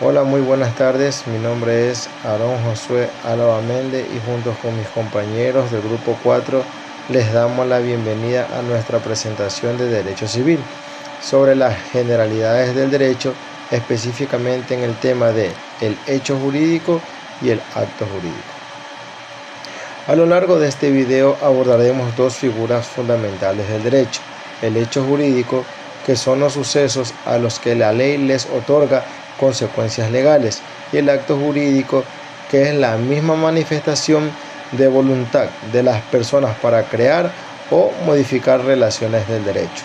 Hola, muy buenas tardes. Mi nombre es Aarón Josué Álava Méndez y junto con mis compañeros del Grupo 4 les damos la bienvenida a nuestra presentación de Derecho Civil sobre las generalidades del derecho, específicamente en el tema de el hecho jurídico y el acto jurídico. A lo largo de este video abordaremos dos figuras fundamentales del derecho: el hecho jurídico, que son los sucesos a los que la ley les otorga consecuencias legales, y el acto jurídico, que es la misma manifestación de voluntad de las personas para crear o modificar relaciones del derecho.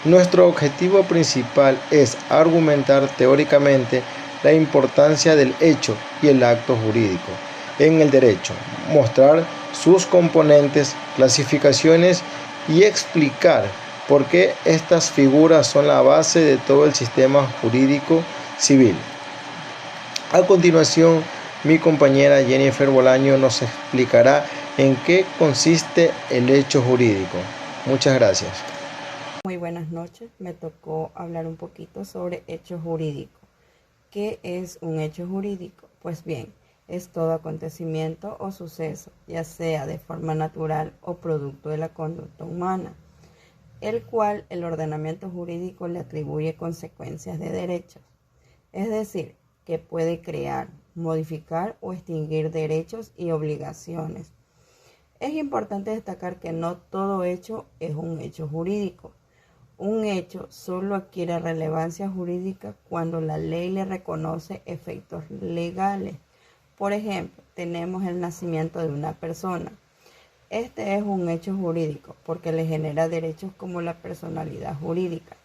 Nuestro objetivo principal es argumentar teóricamente la importancia del hecho y el acto jurídico en el derecho, mostrar sus componentes, clasificaciones y explicar por qué estas figuras son la base de todo el sistema jurídico civil. A continuación, mi compañera Jennifer Bolaño nos explicará en qué consiste el hecho jurídico. Muchas gracias. Muy buenas noches. Me tocó hablar un poquito sobre hecho jurídico. ¿Qué es un hecho jurídico? Pues bien, es todo acontecimiento o suceso, ya sea de forma natural o producto de la conducta humana, el cual el ordenamiento jurídico le atribuye consecuencias de derechos. Es decir, que puede crear, modificar o extinguir derechos y obligaciones. Es importante destacar que no todo hecho es un hecho jurídico. Un hecho solo adquiere relevancia jurídica cuando la ley le reconoce efectos legales. Por ejemplo, tenemos el nacimiento de una persona. Este es un hecho jurídico porque le genera derechos como la personalidad jurídica.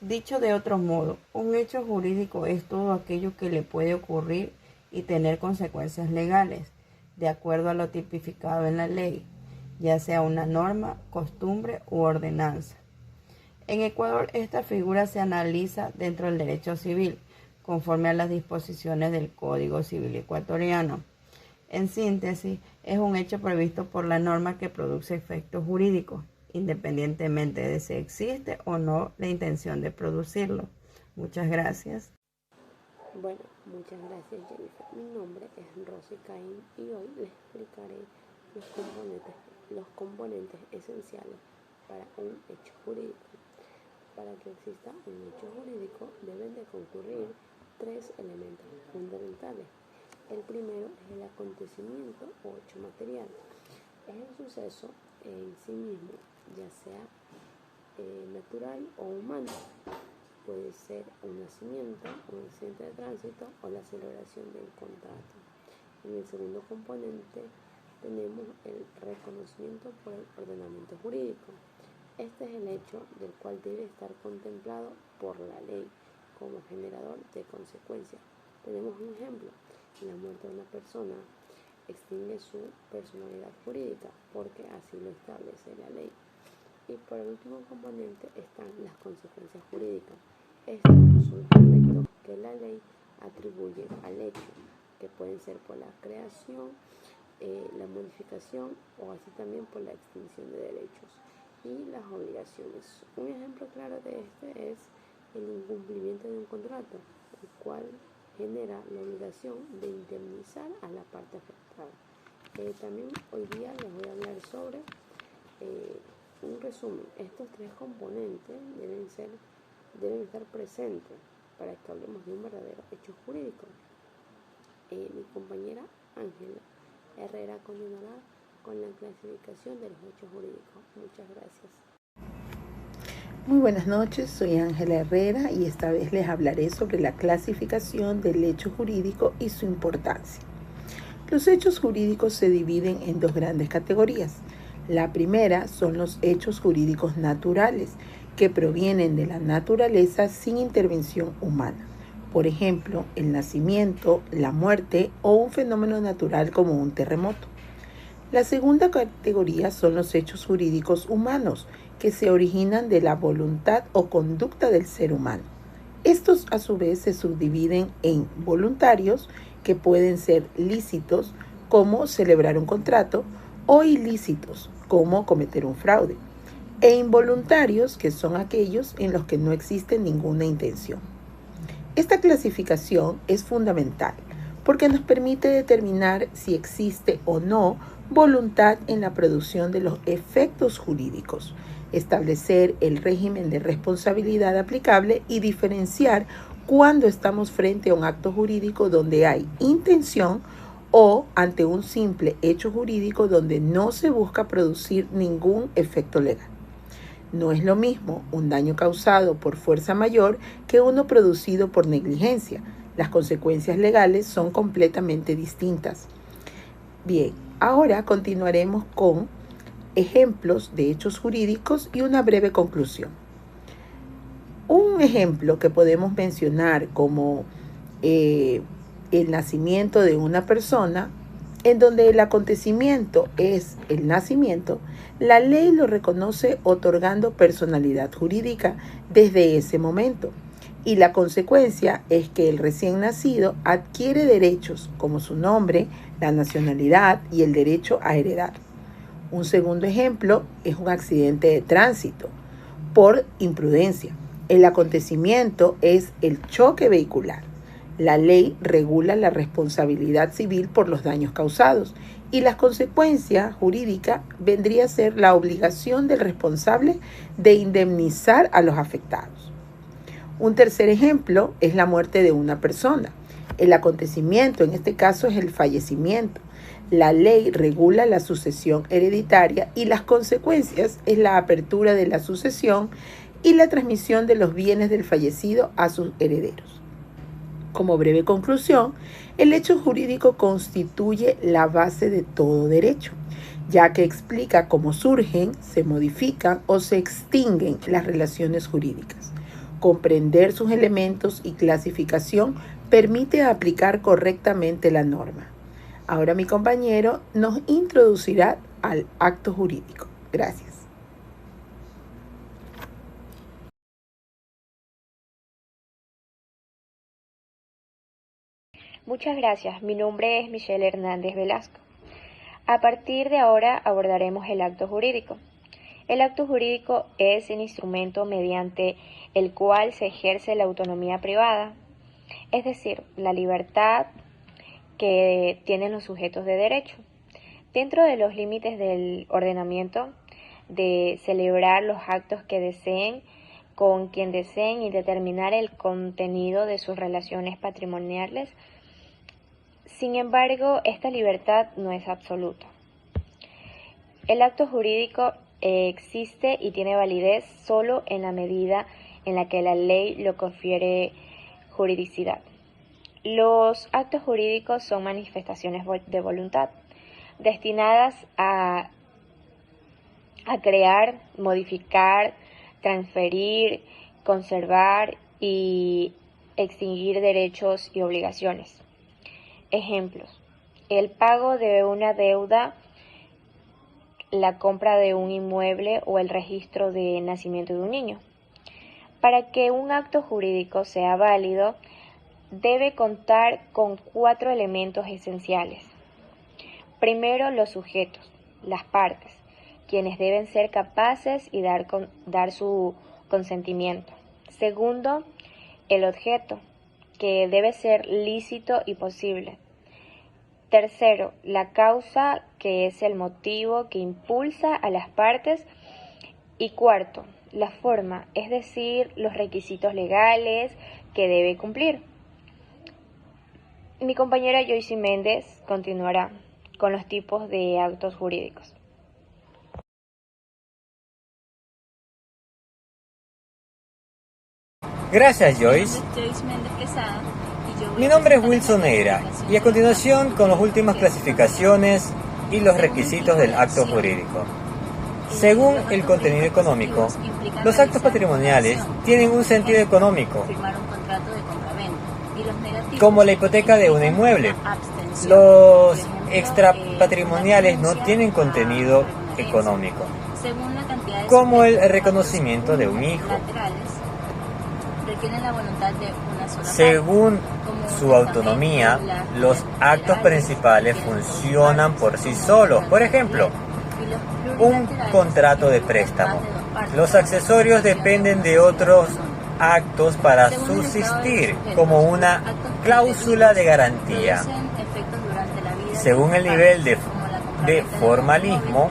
Dicho de otro modo, un hecho jurídico es todo aquello que le puede ocurrir y tener consecuencias legales, de acuerdo a lo tipificado en la ley, ya sea una norma, costumbre u ordenanza. En Ecuador, esta figura se analiza dentro del derecho civil, conforme a las disposiciones del Código Civil ecuatoriano. En síntesis, es un hecho previsto por la norma que produce efectos jurídicos, independientemente de si existe o no la intención de producirlo. Muchas gracias. Bueno, muchas gracias, Jennifer. Mi nombre es Rosy Caín y hoy les explicaré los componentes esenciales para un hecho jurídico. Para que exista un hecho jurídico deben de concurrir tres elementos fundamentales. El primero es el acontecimiento o hecho material. Es el suceso en sí mismo, ya sea natural o humano. Puede ser un nacimiento, un accidente de tránsito o la celebración del contrato. En el segundo componente tenemos el reconocimiento por el ordenamiento jurídico. Este es el hecho del cual debe estar contemplado por la ley como generador de consecuencias. Tenemos un ejemplo: la muerte de una persona extingue su personalidad jurídica porque así lo establece la ley. Y por el último componente están las consecuencias jurídicas. Estos son efectos que la ley atribuye al hecho, que pueden ser por la creación, la modificación o así también por la extinción de derechos y las obligaciones. Un ejemplo claro de este es el incumplimiento de un contrato, el cual genera la obligación de indemnizar a la parte afectada. También hoy día les voy a hablar sobre un resumen. Estos tres componentes deben estar presentes para que hablemos de un verdadero hecho jurídico. Mi compañera Ángela Herrera continuará con la clasificación de los hechos jurídicos. Muchas gracias. Muy buenas noches, soy Ángela Herrera y esta vez les hablaré sobre la clasificación del hecho jurídico y su importancia. Los hechos jurídicos se dividen en dos grandes categorías. La primera son los hechos jurídicos naturales, que provienen de la naturaleza sin intervención humana. Por ejemplo, el nacimiento, la muerte o un fenómeno natural como un terremoto. La segunda categoría son los hechos jurídicos humanos, que se originan de la voluntad o conducta del ser humano. Estos a su vez se subdividen en voluntarios, que pueden ser lícitos, como celebrar un contrato, o ilícitos, como cometer un fraude, e involuntarios, que son aquellos en los que no existe ninguna intención. Esta clasificación es fundamental porque nos permite determinar si existe o no voluntad en la producción de los efectos jurídicos, establecer el régimen de responsabilidad aplicable y diferenciar cuando estamos frente a un acto jurídico donde hay intención o ante un simple hecho jurídico donde no se busca producir ningún efecto legal. No es lo mismo un daño causado por fuerza mayor que uno producido por negligencia. Las consecuencias legales son completamente distintas. Bien, ahora continuaremos con ejemplos de hechos jurídicos y una breve conclusión. Un ejemplo que podemos mencionar como el nacimiento de una persona, en donde el acontecimiento es el nacimiento, la ley lo reconoce otorgando personalidad jurídica desde ese momento. Y la consecuencia es que el recién nacido adquiere derechos como su nombre, la nacionalidad y el derecho a heredar. Un segundo ejemplo es un accidente de tránsito por imprudencia. El acontecimiento es el choque vehicular. La ley regula la responsabilidad civil por los daños causados y la consecuencia jurídica vendría a ser la obligación del responsable de indemnizar a los afectados. Un tercer ejemplo es la muerte de una persona. El acontecimiento en este caso es el fallecimiento. La ley regula la sucesión hereditaria y las consecuencias es la apertura de la sucesión y la transmisión de los bienes del fallecido a sus herederos. Como breve conclusión, el hecho jurídico constituye la base de todo derecho, ya que explica cómo surgen, se modifican o se extinguen las relaciones jurídicas. Comprender sus elementos y clasificación permite aplicar correctamente la norma. Ahora mi compañero nos introducirá al acto jurídico. Gracias. Muchas gracias. Mi nombre es Michelle Hernández Velasco. A partir de ahora abordaremos el acto jurídico. El acto jurídico es el instrumento mediante el cual se ejerce la autonomía privada, es decir, la libertad que tienen los sujetos de derecho, dentro de los límites del ordenamiento, de celebrar los actos que deseen, con quien deseen y determinar el contenido de sus relaciones patrimoniales. Sin embargo, esta libertad no es absoluta. El acto jurídico existe y tiene validez solo en la medida en la que la ley lo confiere juridicidad. Los actos jurídicos son manifestaciones de voluntad destinadas a crear, modificar, transferir, conservar y extinguir derechos y obligaciones. Ejemplos: el pago de una deuda, la compra de un inmueble o el registro de nacimiento de un niño. Para que un acto jurídico sea válido, debe contar con 4 elementos esenciales. Primero, los sujetos, las partes, quienes deben ser capaces y dar su consentimiento. Segundo, el objeto, que debe ser lícito y posible. Tercero, la causa, que es el motivo que impulsa a las partes. Y cuarto, la forma, es decir, los requisitos legales que debe cumplir. Mi compañera Joyce Méndez continuará con los tipos de actos jurídicos. Gracias, Joyce. Mi nombre es Wilson Neira y a continuación con las últimas clasificaciones y los requisitos del acto jurídico. Según el contenido económico, los actos patrimoniales tienen un sentido económico, como la hipoteca de un inmueble. Los extrapatrimoniales no tienen contenido económico, como el reconocimiento de un hijo. Según su autonomía, los actos principales funcionan por sí solos. Por ejemplo, un contrato de préstamo. Los accesorios dependen de otros actos para subsistir como una cláusula de garantía. Según el nivel de formalismo,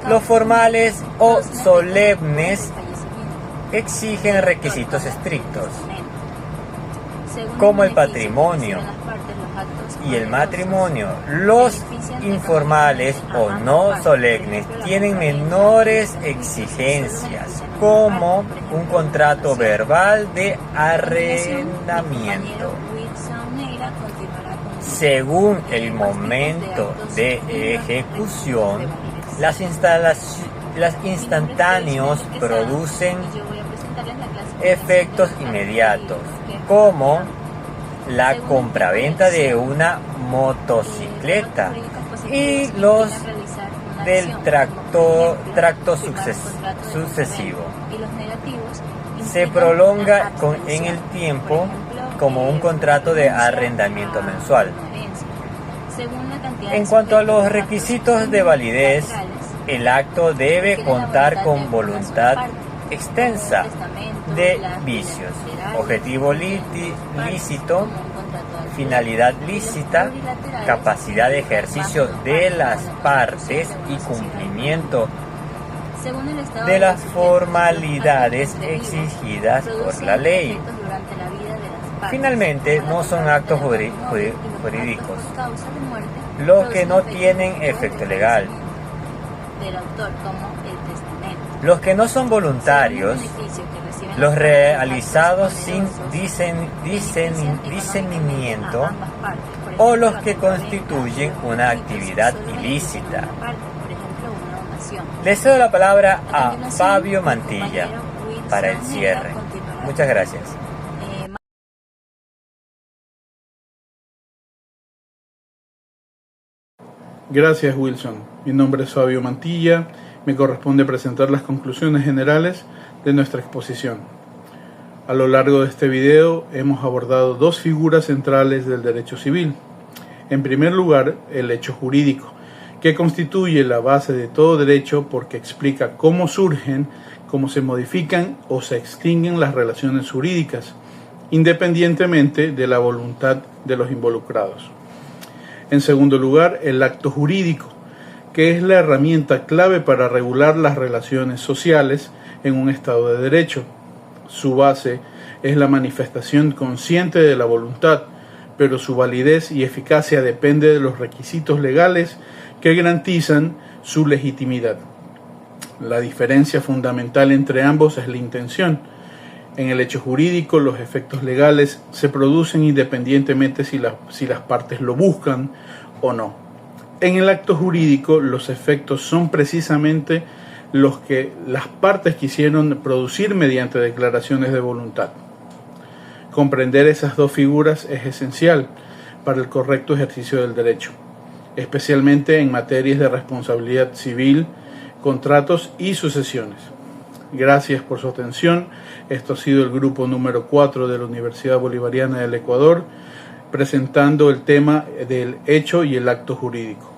los formales o solemnes exigen requisitos estrictos, como el patrimonio y el matrimonio. Los informales o no solemnes tienen menores exigencias, como un contrato verbal de arrendamiento. Según el momento de ejecución, las instantáneos producen efectos inmediatos, como la compraventa de una motocicleta y los del tracto sucesivo. Se prolonga en el tiempo como un contrato de arrendamiento mensual. En cuanto a los requisitos de validez, el acto debe contar con voluntad extensa de vicios, objetivo lícito, finalidad lícita, capacidad de ejercicio de las partes y cumplimiento de las formalidades exigidas por la ley. Finalmente, no son actos jurídicos los que no tienen efecto legal. Los que no son voluntarios, los realizados sin discernimiento o los que constituyen una actividad ilícita. Le cedo la palabra a Fabio Mantilla para el cierre. Muchas gracias. Gracias, Wilson. Mi nombre es Fabio Mantilla. Me corresponde presentar las conclusiones generales de nuestra exposición. A lo largo de este video hemos abordado dos figuras centrales del derecho civil. En primer lugar, el hecho jurídico, que constituye la base de todo derecho porque explica cómo surgen, cómo se modifican o se extinguen las relaciones jurídicas, independientemente de la voluntad de los involucrados. En segundo lugar, el acto jurídico, que es la herramienta clave para regular las relaciones sociales en un Estado de Derecho. Su base es la manifestación consciente de la voluntad, pero su validez y eficacia depende de los requisitos legales que garantizan su legitimidad. La diferencia fundamental entre ambos es la intención. En el hecho jurídico, los efectos legales se producen independientemente si las partes lo buscan o no. En el acto jurídico, los efectos son precisamente los que las partes quisieron producir mediante declaraciones de voluntad. Comprender esas dos figuras es esencial para el correcto ejercicio del derecho, especialmente en materias de responsabilidad civil, contratos y sucesiones. Gracias por su atención. Esto ha sido el grupo número 4 de la Universidad Bolivariana del Ecuador, presentando el tema del hecho y el acto jurídico.